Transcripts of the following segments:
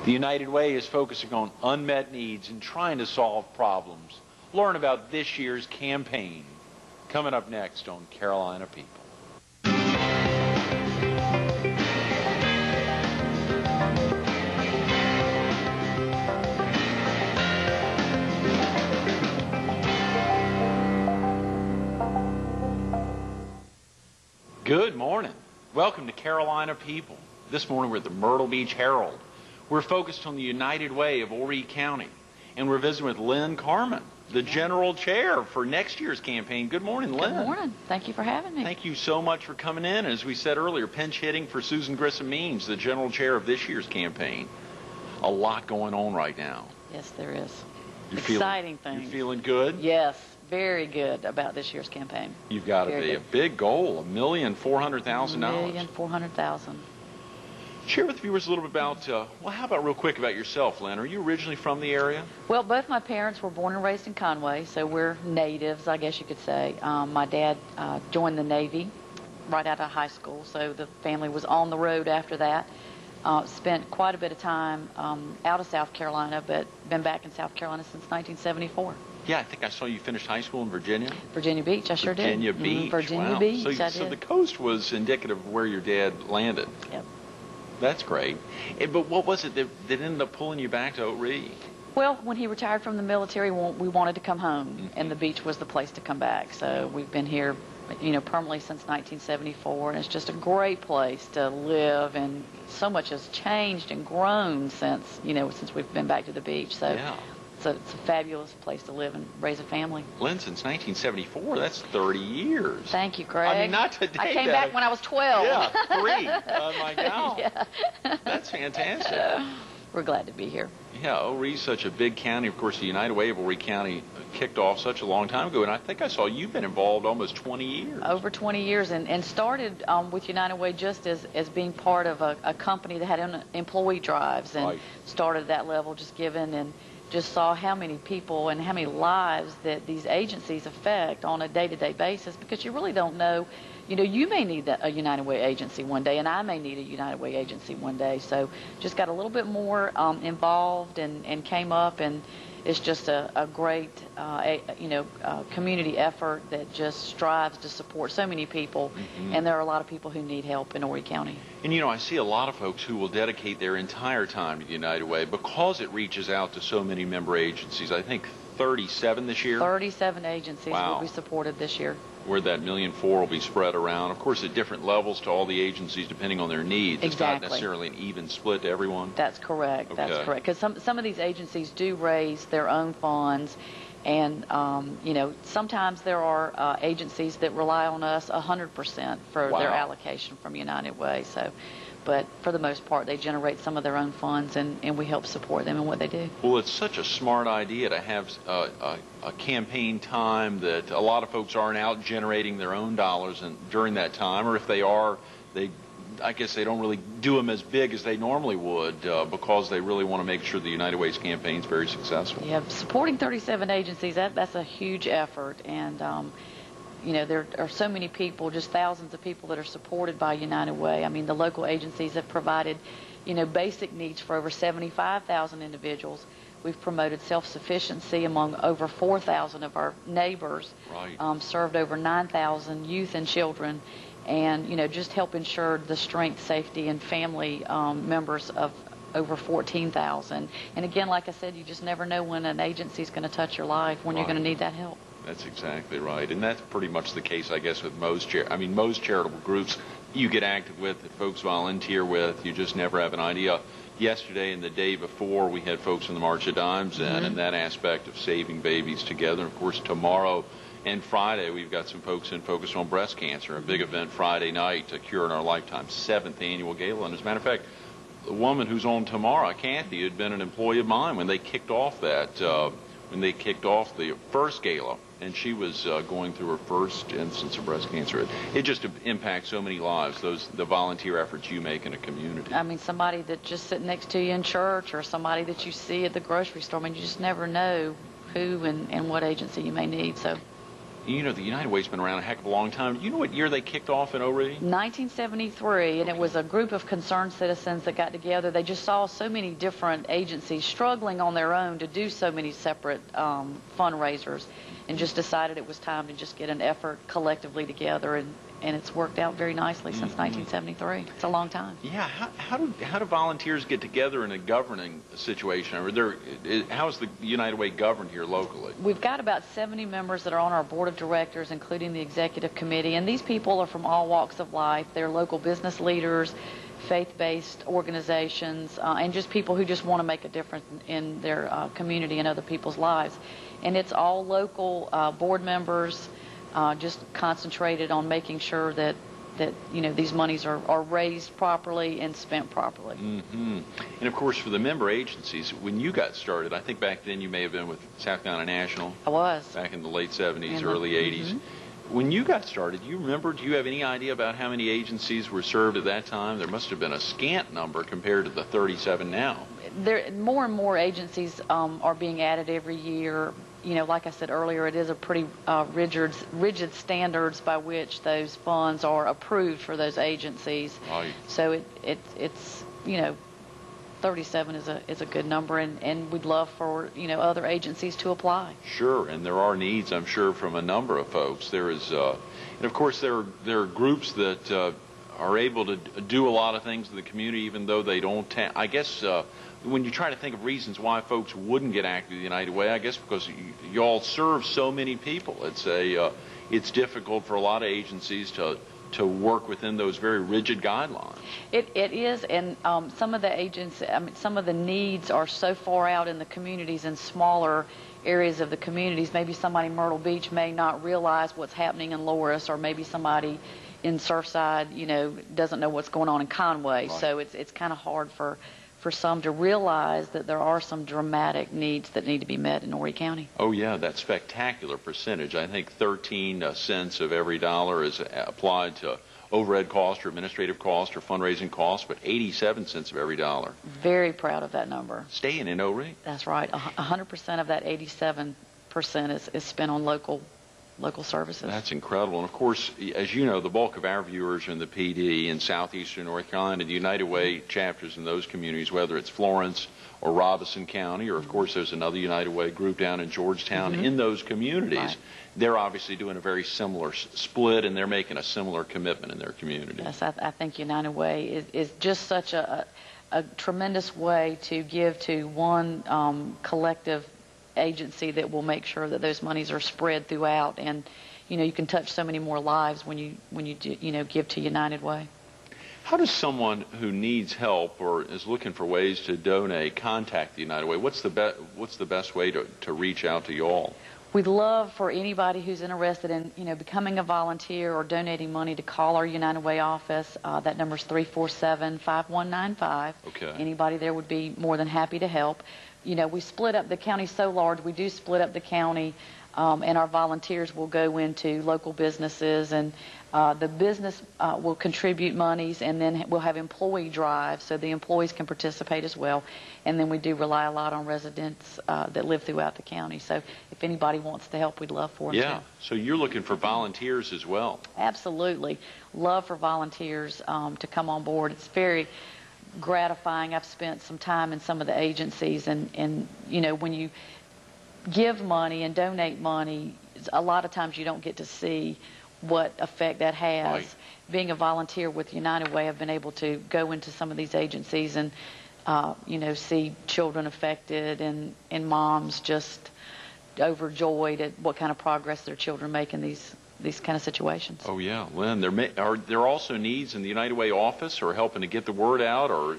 The United Way is focusing on unmet needs and trying to solve problems. Learn about this year's campaign. Coming up next on Carolina People. Good morning. Welcome to Carolina People. This morning we're at the Myrtle Beach Herald. We're focused on the United Way of Horry County, and we're visiting with Lynn Carmon, the general chair for next year's campaign. Good morning, Lynn. Good morning. Thank you for having me. Thank you so much for coming in. As we said earlier, pinch hitting for Susan Grissom-Means, the general chair of this year's campaign. A lot going on right now. Yes, there is. Exciting things. You feeling good? Yes, very good about this year's campaign. You've got a big goal, $1,400,000. $1,400,000. Share with viewers a little bit about, well, how about real quick about yourself, Lynn? Are you originally from the area? Well, both my parents were born and raised in Conway, so we're natives, I guess you could say. My dad joined the Navy right out of high school, so the family was on the road after that. Spent quite a bit of time out of South Carolina, but been back in South Carolina since 1974. Yeah, I think I saw you finish high school in Virginia. Virginia Beach, I sure did. Virginia Beach. Virginia wow. Beach, so the coast was indicative of where your dad landed. Yep. That's great. But what was it that ended up pulling you back to Horry? Well, when he retired from the military, we wanted to come home, and the beach was the place to come back. So we've been here, permanently since 1974, and it's just a great place to live, and so much has changed and grown since we've been back to the beach. So yeah. It's a fabulous place to live and raise a family. Lynn, since 1974, that's 30 years. Thank you, Greg. I mean, not today. I came back when I was 12. Yeah, 3. My God. Yeah. That's fantastic. We're glad to be here. Yeah, Horry's such a big county. Of course, the United Way of Horry County kicked off such a long time ago, and I think I saw you've been involved almost 20 years. Over 20 years, and started with United Way just as being part of a company that had employee drives, and right. Started at that level, just giving and just saw how many people and how many lives that these agencies affect on a day-to-day basis, because you really don't know. You may need a United Way agency one day, and I may need a United Way agency one day. So just got a little bit more involved and came up, and it's just a great, community effort that just strives to support so many people. Mm-hmm. And there are a lot of people who need help in Horry County. And, I see a lot of folks who will dedicate their entire time to the United Way because it reaches out to so many member agencies. I think 37 this year? 37 agencies wow. will be supported this year. Where that $1.4 million will be spread around. Of course, at different levels to all the agencies depending on their needs. Exactly. It's not necessarily an even split to everyone. That's correct. Okay. That's correct. Because some of these agencies do raise their own funds, and sometimes there are agencies that rely on us 100% for wow. their allocation from United Way. But for the most part, they generate some of their own funds, and we help support them in what they do. Well, it's such a smart idea to have a campaign time that a lot of folks aren't out generating their own dollars during that time, or if they are, I guess they don't really do them as big as they normally would because they really want to make sure the United Way's campaign is very successful. Yeah, supporting 37 agencies, that's a huge effort, and there are so many people, just thousands of people that are supported by United Way. I mean, the local agencies have provided, basic needs for over 75,000 individuals. We've promoted self-sufficiency among over 4,000 of our neighbors. Right. Served over 9,000 youth and children, and, just help ensure the strength, safety, and family members of over 14,000. And again, like I said, you just never know when an agency is going to touch your life, when right. you're going to need that help. That's exactly right, and that's pretty much the case, I guess, with most charitable groups you get active with, that folks volunteer with. You just never have an idea. Yesterday and the day before, we had folks from the March of Dimes in, and that aspect of saving babies together. And of course, tomorrow and Friday, we've got some folks in focused on breast cancer, a big event Friday night to Cure in Our Lifetime, 7th annual gala. And as a matter of fact, the woman who's on tomorrow, Kathy, had been an employee of mine when they kicked off the first gala, and she was going through her first instance of breast cancer. It just impacts so many lives, the volunteer efforts you make in a community. I mean, somebody that just sitting next to you in church, or somebody that you see at the grocery store. I mean, you just never know who and what agency you may need. So You know, the United Way's been around a heck of a long time. You know what year they kicked off in O'Ree? 1973, and it was a group of concerned citizens that got together. They just saw so many different agencies struggling on their own to do so many separate fundraisers, and just decided it was time to just get an effort collectively together, and it's worked out very nicely since 1973. It's a long time. Yeah, how do volunteers get together in a governing situation? How is the United Way governed here locally? We've got about 70 members that are on our board of directors, including the executive committee, and these people are from all walks of life. They're local business leaders, faith-based organizations, and just people who just want to make a difference in their community and other people's lives. And it's all local board members, just concentrated on making sure that you know, these monies are raised properly and spent properly. Mm-hmm. And of course, for the member agencies, when you got started, I think back then you may have been with South Carolina National. I was. Back in the late 70s, early 80s. When you got started, do you you have any idea about how many agencies were served at that time? There must have been a scant number compared to the 37 now. More and more agencies are being added every year. You know, like I said earlier, it is a pretty rigid standards by which those funds are approved for those agencies. Right. So it's you know, 37 is a good number, and we'd love for, you know, other agencies to apply. Sure, and there are needs, I'm sure, from a number of folks. There is, and of course, there are groups that are able to do a lot of things in the community, even though they don't. I guess when you try to think of reasons why folks wouldn't get active in the United Way, I guess because you all serve so many people. It's difficult for a lot of agencies to work within those very rigid guidelines. It is, and some of the agencies, I mean, some of the needs are so far out in the communities and smaller areas of the communities. Maybe somebody in Myrtle Beach may not realize what's happening in Loris, or maybe somebody in Surfside, you know, doesn't know what's going on in Conway. Right. So it's kind of hard for some to realize that there are some dramatic needs that need to be met in Horry County. Oh yeah, that spectacular percentage. I think 13 cents of every dollar is applied to overhead cost or administrative cost or fundraising cost, but 87 cents of every dollar. Very proud of that number. Staying in O'Ree. That's right. 100% of that 87% is spent on local services. That's incredible. And of course, as you know, the bulk of our viewers are in the PD in southeastern North Carolina. The United Way chapters in those communities, whether it's Florence or Robeson County, or of course there's another United Way group down in Georgetown. In those communities, right, they're obviously doing a very similar split, and they're making a similar commitment in their community. Yes, I think United Way is just such a tremendous way to give to one collective agency that will make sure that those monies are spread throughout, and you know, you can touch so many more lives when you do, you know, give to United Way. How does someone who needs help or is looking for ways to donate contact the United Way? What's the best way to reach out to you all? We'd love for anybody who's interested in, you know, becoming a volunteer or donating money to call our United Way office. That number is 347-5195. Okay. Anybody there would be more than happy to help. You know, we split up the county so large. We do split up the county, and our volunteers will go into local businesses, and the business will contribute monies, and then we'll have employee drives so the employees can participate as well. And then we do rely a lot on residents that live throughout the county. So if anybody wants to help, we'd love for them Yeah, to. so you're looking for volunteers as well. Absolutely. Love for volunteers to come on board. It's very gratifying. I've spent some time in some of the agencies, and you know, when you give money and donate money, a lot of times you don't get to see what effect that has. Right. Being a volunteer with United Way, I've been able to go into some of these agencies and you know, see children affected and moms just overjoyed at what kind of progress their children make in these kind of situations. Oh yeah, Lynn, are there also needs in the United Way office, or helping to get the word out, or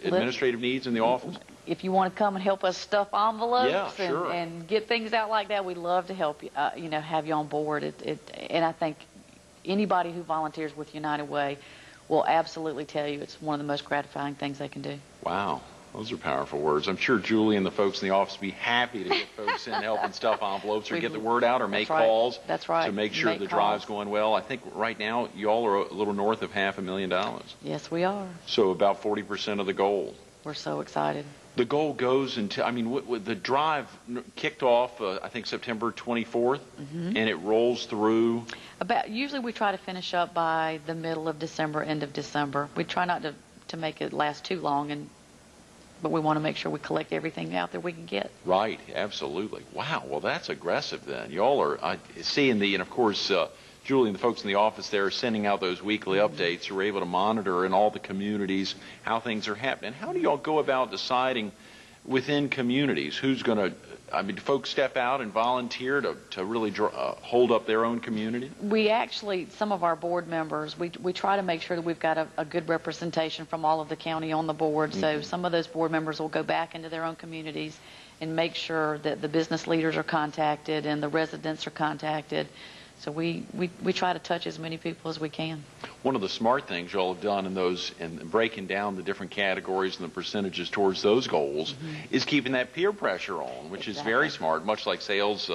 administrative needs in the office? If you want to come and help us stuff envelopes, Yeah, sure, and get things out like that, we'd love to help you. You know, have you on board. And I think anybody who volunteers with United Way will absolutely tell you it's one of the most gratifying things they can do. Wow. Those are powerful words. I'm sure Julie and the folks in the office would be happy to get folks in helping stuff envelopes, or get the word out, or make calls. That's right. To make sure the drive's going well. I think right now you all are a little north of $500,000. Yes, we are. So about 40% of the goal. we're so excited. The goal goes until, I mean, the drive kicked off, I think, September 24th, and it rolls through. Usually we try to finish up by the middle of December, end of December. We try not to make it last too long, but we want to make sure we collect everything out there we can get. Right, absolutely. Wow, well, that's aggressive then. Y'all are seeing and of course, Julie and the folks in the office there are sending out those weekly updates. You're able to monitor in all the communities how things are happening. How do y'all go about deciding within communities who's going to, I mean, do folks step out and volunteer to really hold up their own community? We actually, some of our board members, we try to make sure that we've got a good representation from all of the county on the board. So some of those board members will go back into their own communities and make sure that the business leaders are contacted and the residents are contacted. So we try to touch as many people as we can. One of the smart things y'all have done in those, and breaking down the different categories and the percentages towards those goals, is keeping that peer pressure on, which is very smart, much like sales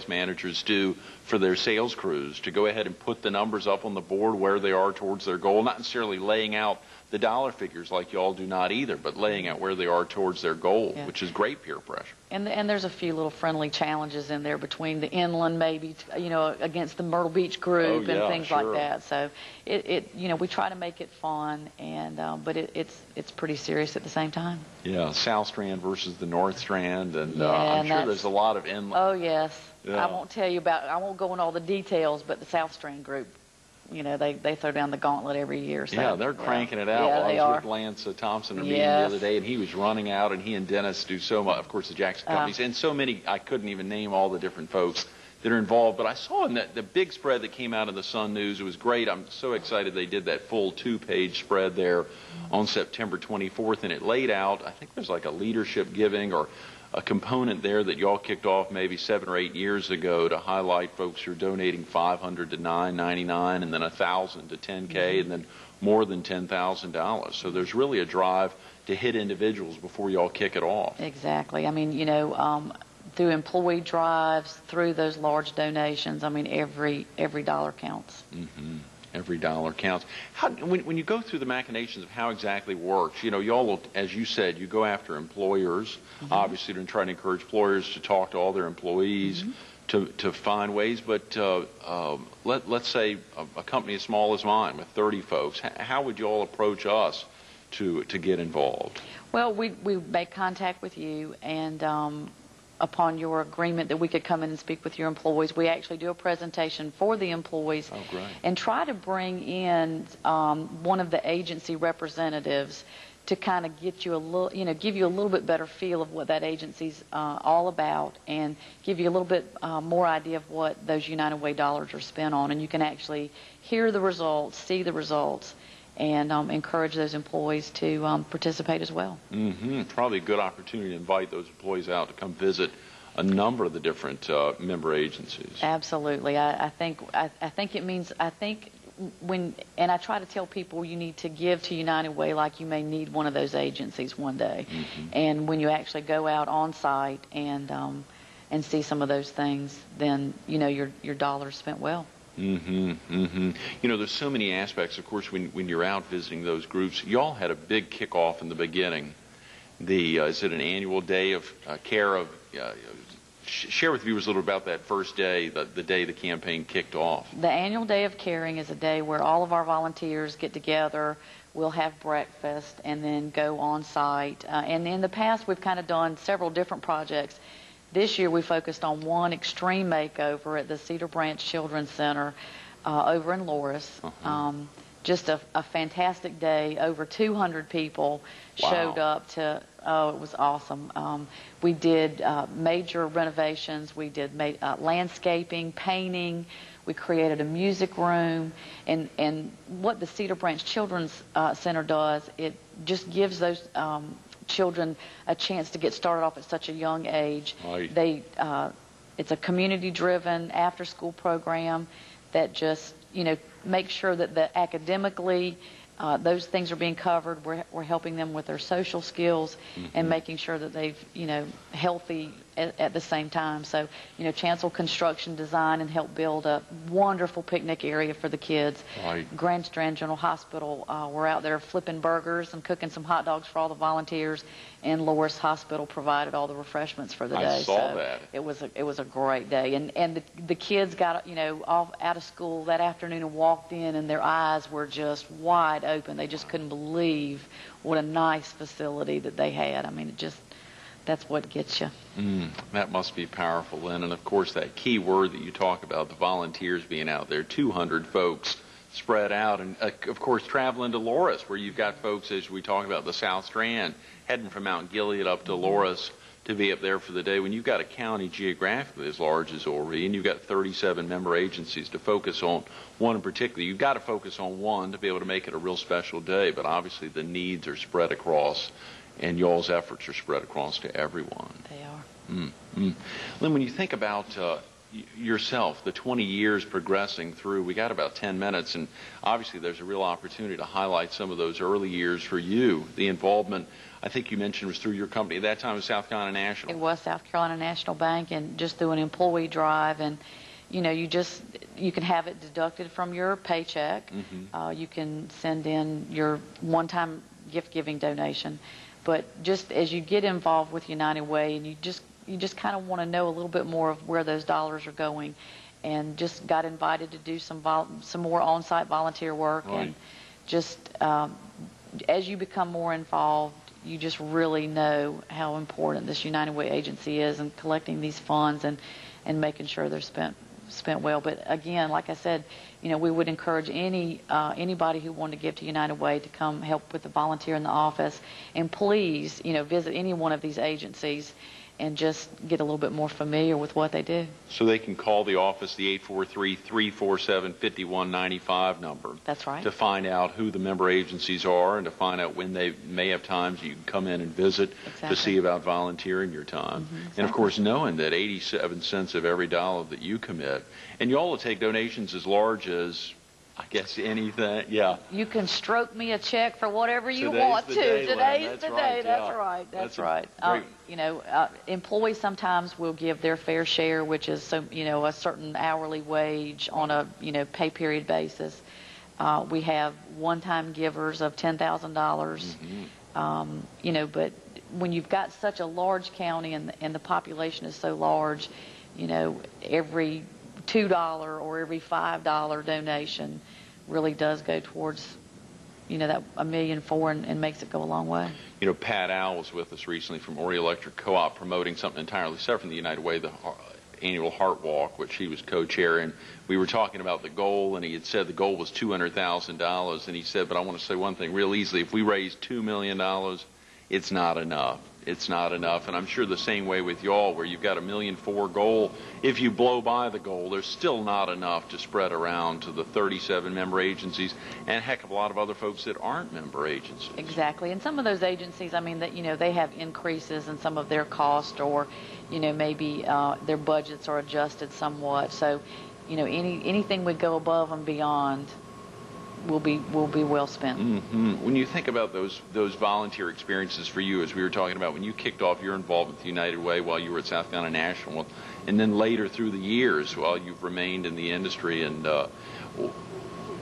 managers do for their sales crews, to go ahead and put the numbers up on the board where they are towards their goal, not necessarily laying out the dollar figures like y'all do not either, but laying out where they are towards their goal, which is great peer pressure. And there's a few little friendly challenges in there between the inland, maybe, against the Myrtle Beach group and things like that. So we try to make it fun, but it's pretty serious at the same time. Yeah, South Strand versus the North Strand, and I'm sure there's a lot of inland. Oh yes, yeah. I won't go into all the details, but the South Strand group, they throw down the gauntlet every year. So, yeah, they're cranking it out. Yeah, I was with Lance Thompson in a meeting the other day, and he was running out, and he and Dennis do so much, of course, the Jackson companies, and so many, I couldn't even name all the different folks that are involved, but I saw in the big spread that came out of the Sun News. It was great. I'm so excited they did that full 2-page spread there on September 24th, and it laid out, I think there's like a leadership giving or a component there that y'all kicked off maybe 7 or 8 years ago to highlight folks who are donating $500 to $9.99 and then $1,000 to $10K and then more than $10,000. So there's really a drive to hit individuals before y'all kick it off. Exactly. I mean, through employee drives, through those large donations, I mean, every dollar counts. Every dollar counts. When you go through the machinations of how exactly it works, y'all will, as you said, you go after employers, obviously to try to encourage employers to talk to all their employees to find ways, but let's say a company as small as mine with 30 folks, how would you all approach us to get involved? Well, we make contact with you, and upon your agreement that we could come in and speak with your employees, we actually do a presentation for the employees and try to bring in one of the agency representatives to kind of get you a little, give you a little bit better feel of what that agency's all about, and give you a little bit more idea of what those United Way dollars are spent on, and you can actually hear the results, see the results, and encourage those employees to participate as well. Probably a good opportunity to invite those employees out to come visit a number of the different member agencies. Absolutely. I think it means, and I try to tell people you need to give to United Way like you may need one of those agencies one day. And when you actually go out on site and see some of those things, then your dollar's spent well. There's so many aspects, of course, when you're out visiting those groups. Y'all had a big kickoff in the beginning. Is it an annual day of care? Share with viewers a little about that first day, the day the campaign kicked off. The annual day of caring is a day where all of our volunteers get together. We'll have breakfast and then go on site. And in the past, we've kind of done several different projects. This year we focused on one extreme makeover at the Cedar Branch Children's Center over in Loris. Just a fantastic day. Over 200 people showed up to, it was awesome. We did major renovations. We did landscaping, painting. We created a music room. And what the Cedar Branch Children's Center does, it just gives those children a chance to get started off at such a young age. It's a community-driven after-school program that just makes sure that academically those things are being covered. We're helping them with their social skills and making sure that they've healthy at the same time. So, Chancellor Construction Design and helped build a wonderful picnic area for the kids. Right. Grand Strand General Hospital, we're out there flipping burgers and cooking some hot dogs for all the volunteers, and Loris Hospital provided all the refreshments for the day. I saw so that. It was a great day, and the kids got off out of school that afternoon and walked in, and their eyes were just wide open. They just couldn't believe what a nice facility that they had. I mean, that's what gets you. That must be powerful, Lynn. And of course, that key word that you talk about, the volunteers being out there, 200 folks spread out, and of course traveling to Loris, where you've got folks, as we talk about, the South Strand, heading from Mount Gilead up to Loris to be up there for the day. When you've got a county geographically as large as Horry, and you've got 37 member agencies to focus on one in particular, you've got to focus on one to be able to make it a real special day. But obviously the needs are spread across, and y'all's efforts are spread across to everyone. They are. Lynn, when you think about yourself, the 20 years progressing through, we got about 10 minutes, and obviously there's a real opportunity to highlight some of those early years for you. The involvement, I think you mentioned, was through your company. At that time, it was South Carolina National. It was South Carolina National Bank, and just through an employee drive, and you can have it deducted from your paycheck. You can send in your one-time gift-giving donation. But just as you get involved with United Way, and you just kind of want to know a little bit more of where those dollars are going, and just got invited to do some more on-site volunteer work. Right. And just as you become more involved, you just really know how important this United Way agency is in collecting these funds and making sure they're spent well. But again, like I said, we would encourage anybody who wanted to give to United Way to come help with the volunteer in the office, and please, visit any one of these agencies and just get a little bit more familiar with what they do. So they can call the office, the 843-347-5195 number. That's right. To find out who the member agencies are, and to find out when they may have times you can come in and visit. Exactly. To see about volunteering your time. Exactly. And of course, knowing that 87 cents of every dollar that you commit, and you all will take donations as large as, I guess, anything. Yeah. You can stroke me a check for whatever you Today's want the to. day, Today's Lynn. the That's day. right, That's yeah. right. That's That's right. great. Employees sometimes will give their fair share, which is a certain hourly wage on a pay period basis. We have one-time givers of $10,000. But when you've got such a large county and the population is so large, every $2 or every $5 donation really does go towards, that $1.4 million and makes it go a long way. Pat Al was with us recently from Horry Electric Co-op, promoting something entirely separate from the United Way, the annual Heart Walk, which he was co-chairing. We were talking about the goal, and he had said the goal was $200,000, and he said, but I want to say one thing real easily. If we raise $2 million, it's not enough. It's not enough. And I'm sure the same way with y'all, where you've got $1.4 million goal. If you blow by the goal, there's still not enough to spread around to the 37 member agencies and a heck of a lot of other folks that aren't member agencies. Exactly. And some of those agencies, they have increases in some of their cost, or, maybe their budgets are adjusted somewhat. So, anything would go above and beyond will be well spent. When you think about those volunteer experiences for you, as we were talking about, when you kicked off your involvement with the United Way while you were at South Carolina National, and then later through the years while you've remained in the industry, and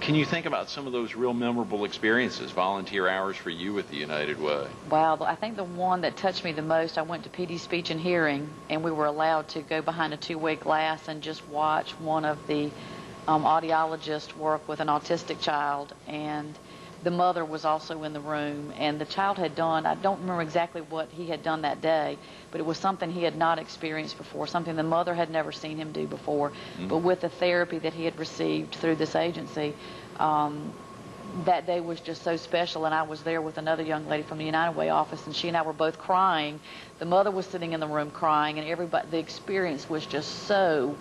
can you think about some of those real memorable experiences, volunteer hours for you with the United Way? Wow, I think the one that touched me the most, I went to PD Speech and Hearing, and we were allowed to go behind a two-way glass and just watch one of the audiologists work with an autistic child, and the mother was also in the room, and the child had done, I don't remember exactly what he had done that day, but it was something he had not experienced before, something the mother had never seen him do before. But with the therapy that he had received through this agency, that day was just so special. And I was there with another young lady from the United Way office, and she and I were both crying. The mother was sitting in the room crying, and the experience was just so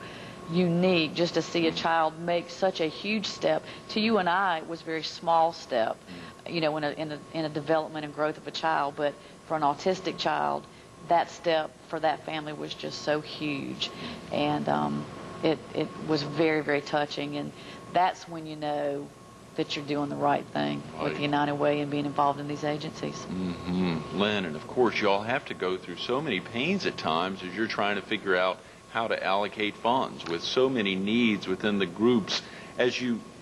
unique, just to see a child make such a huge step. To you and I, it was a very small step, in a development and growth of a child. But for an autistic child, that step for that family was just so huge, and it was very, very touching. And that's when that you're doing the right thing with the United Way and being involved in these agencies. Mm-hmm. Lynn, and of course you all have to go through so many pains at times as you're trying to figure out how to allocate funds with so many needs within the groups.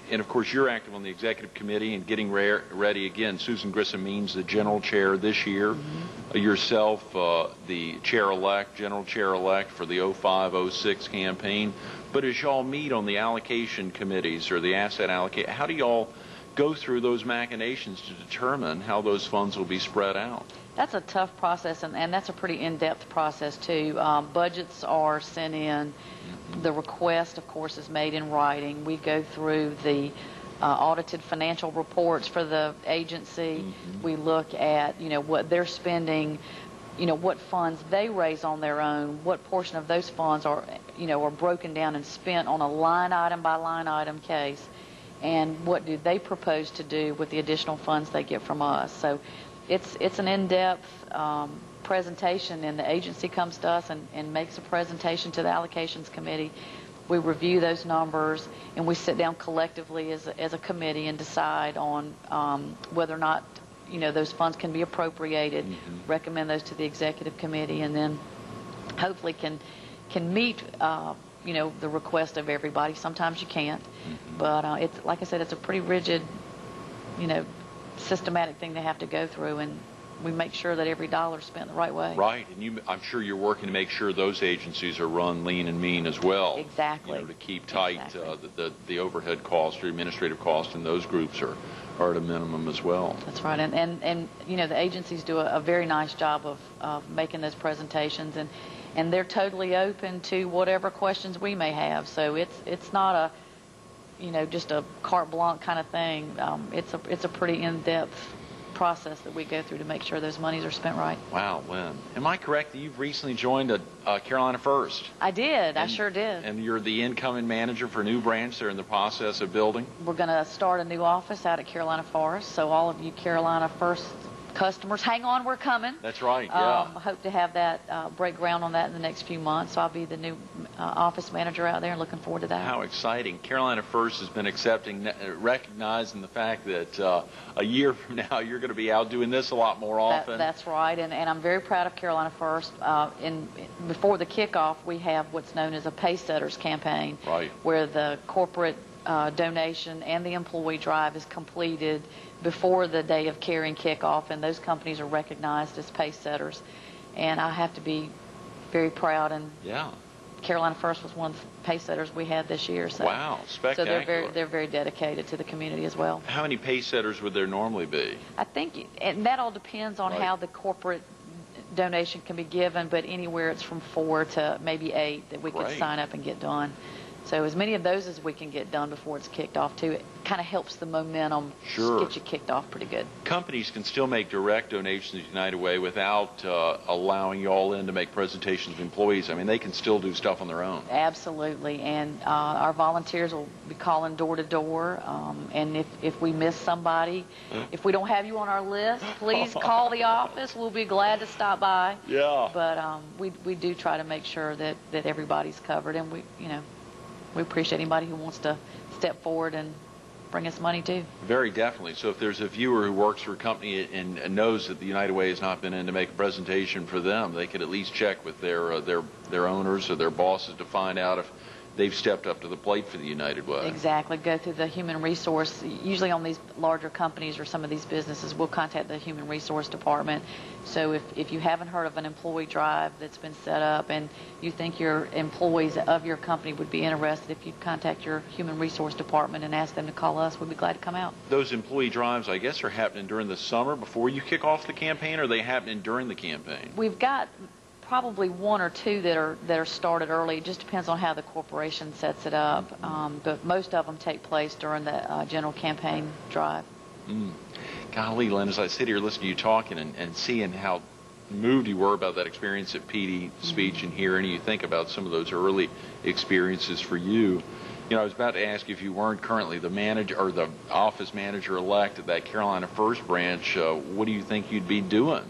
And of course you're active on the executive committee and getting ready again. Susan Grissom means the general chair this year. Mm-hmm. Yourself, the chair-elect, general chair-elect for the 05-06 campaign. But as y'all meet on the allocation committees or the asset allocate, how do y'all go through those machinations to determine how those funds will be spread out? That's a tough process, and that's a pretty in-depth process, too. Budgets are sent in. Mm-hmm. The request, of course, is made in writing. We go through the audited financial reports for the agency. Mm-hmm. We look at, what they're spending, what funds they raise on their own, what portion of those funds are broken down and spent on a line item by line item case, and what do they propose to do with the additional funds they get from us. So it's an in-depth presentation, and the agency comes to us and makes a presentation to the allocations committee. We review those numbers, and we sit down collectively as a committee and decide on whether or not those funds can be appropriated, mm-hmm. recommend those to the executive committee, and then hopefully can meet the request of everybody. Sometimes you can't, mm-hmm. but it's, like I said, it's a pretty rigid, systematic thing they have to go through, and we make sure that every dollar is spent the right way. Right, and I'm sure you're working to make sure those agencies are run lean and mean as well. Exactly. To keep tight, exactly. The overhead costs or administrative costs in those groups are at a minimum as well. That's right, and the agencies do a very nice job of making those presentations, and they're totally open to whatever questions we may have. So it's not a just a carte blanche kind of thing. It's a pretty in-depth process that we go through to make sure those monies are spent right. Wow, Lynn. Am I correct that you've recently joined Carolina First? I did. I sure did. And you're the incoming manager for a new branch they're in the process of building? We're going to start a new office out at Carolina Forest, so all of you Carolina First customers, hang on, we're coming. That's right, yeah. Hope to have that, break ground on that in the next few months. So I'll be the new office manager out there, and looking forward to that. How exciting. Carolina First has been recognizing the fact that a year from now you're going to be out doing this a lot more often. That's right, and I'm very proud of Carolina First. Before the kickoff, we have what's known as a Pay Setters campaign, right, where the corporate donation and the employee drive is completed before the day of carrying kickoff, and those companies are recognized as pace setters. And I have to be very proud, and Carolina First was one of the pace setters we had this year. So, wow, spectacular. So they're very dedicated to the community as well. How many pace setters would there normally be? I think, and that all depends on how the corporate donation can be given, but anywhere it's from 4 to maybe 8 that we could sign up and get done. So as many of those as we can get done before it's kicked off, too. It kind of helps the momentum get you kicked off pretty good. Companies can still make direct donations to United Way without allowing you all in to make presentations to employees. I mean, they can still do stuff on their own. Absolutely. And our volunteers will be calling door to door. And if we miss somebody, if we don't have you on our list, please call the office. We'll be glad to stop by. Yeah. But we do try to make sure that everybody's covered. And we appreciate anybody who wants to step forward and bring us money too. Very definitely. So if there's a viewer who works for a company and knows that the United Way has not been in to make a presentation for them, they could at least check with their owners or their bosses to find out if they've stepped up to the plate for the United Way. Exactly. Go through the human resource. Usually on these larger companies or some of these businesses, we'll contact the human resource department. So if you haven't heard of an employee drive that's been set up and you think your employees of your company would be interested, if you contact your human resource department and ask them to call us, we'd be glad to come out. Those employee drives, I guess, are happening during the summer before you kick off the campaign, or are they happening during the campaign? We've got probably 1 or 2 that are started early. It just depends on how the corporation sets it up. But most of them take place during the general campaign drive. Golly, Lynn, as I sit here listening to you talking and seeing how moved you were about that experience at PD speech and hearing you think about some of those early experiences for you. I was about to ask you if you weren't currently the manager or the office manager-elect at that Carolina First branch, what do you think you'd be doing?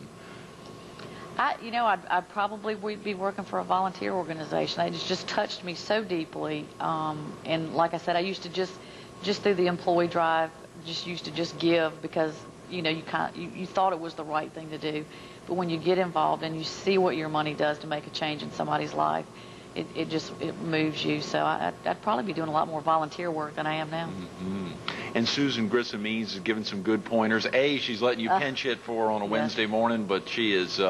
I probably would be working for a volunteer organization. It just touched me so deeply. And like I said, I used to just through the employee drive just used to just give because you thought it was the right thing to do. But when you get involved and you see what your money does to make a change in somebody's life, it moves you. So I'd probably be doing a lot more volunteer work than I am now. Mm-hmm. And Susan Grissom-Means is giving some good pointers. She's letting you pinch hit for her on a Wednesday morning, but she is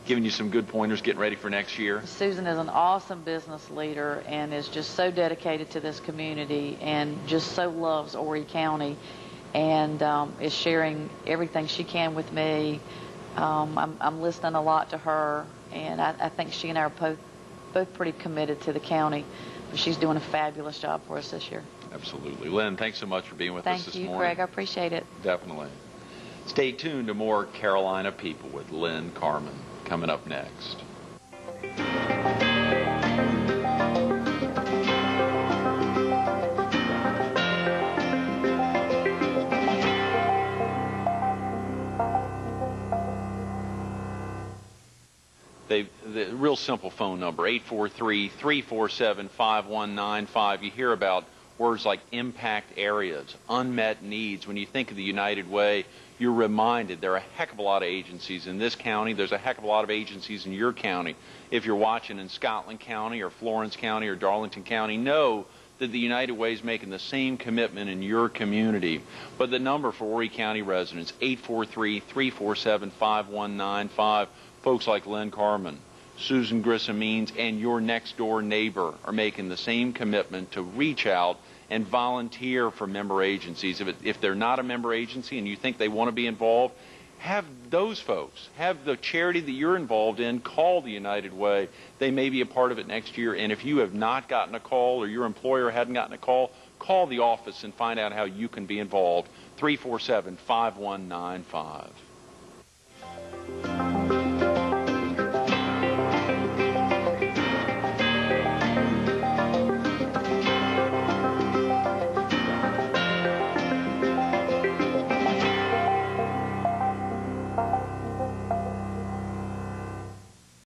giving you some good pointers, getting ready for next year. Susan is an awesome business leader and is just so dedicated to this community and just so loves Horry County, and is sharing everything she can with me. I'm listening a lot to her, and I think she and I are both pretty committed to the county. But she's doing a fabulous job for us this year. Absolutely. Lynn, thanks so much for being with us this morning. Thank you, Greg. I appreciate it. Definitely. Stay tuned to more Carolina People with Lynn Carmon coming up next. The real simple phone number, 843-347-5195. You hear about words like impact areas, unmet needs. When you think of the United Way, you're reminded there are a heck of a lot of agencies in this county. There's a heck of a lot of agencies in your county. If you're watching in Scotland County or Florence County or Darlington County, know that the United Way is making the same commitment in your community. But the number for Horry County residents, 843-347-5195. Folks like Lynn Carmon, Susan Grissom-Means, and your next-door neighbor are making the same commitment to reach out and volunteer for member agencies. If they're not a member agency and you think they want to be involved, have those folks, have the charity that you're involved in call the United Way. They may be a part of it next year. And if you have not gotten a call or your employer hadn't gotten a call the office and find out how you can be involved. 347-5195.